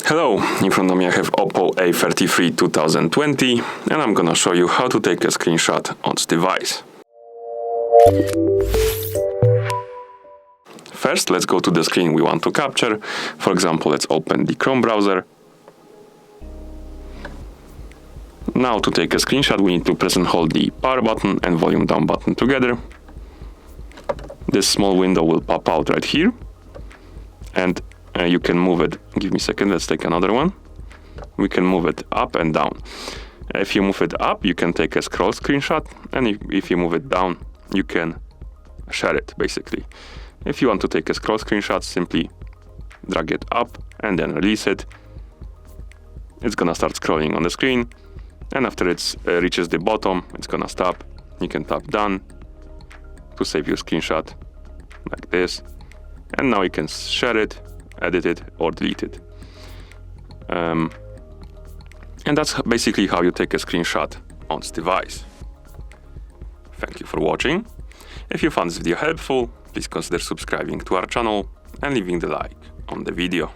Hello, in front of me I have OPPO A33 2020 and I'm gonna show you how to take a screenshot on this device. First, let's go to the screen we want to capture. For example, let's open the Chrome browser. Now to take a screenshot, we need to press and hold the power button and volume down button together. This small window will pop out right here. And you can move it. Give me a second, let's take another one. We can move it up and down. If you move it up, you can take a scroll screenshot. And if you move it down, you can share it, basically. If you want to take a scroll screenshot, simply drag it up and then release it. It's gonna start scrolling on the screen. And after it reaches the bottom, it's gonna stop. You can tap done to save your screenshot, like this. And now you can share it, edit it, or delete it. And that's basically how you take a screenshot on this device. Thank you for watching. If you found this video helpful, please consider subscribing to our channel and leaving the like on the video.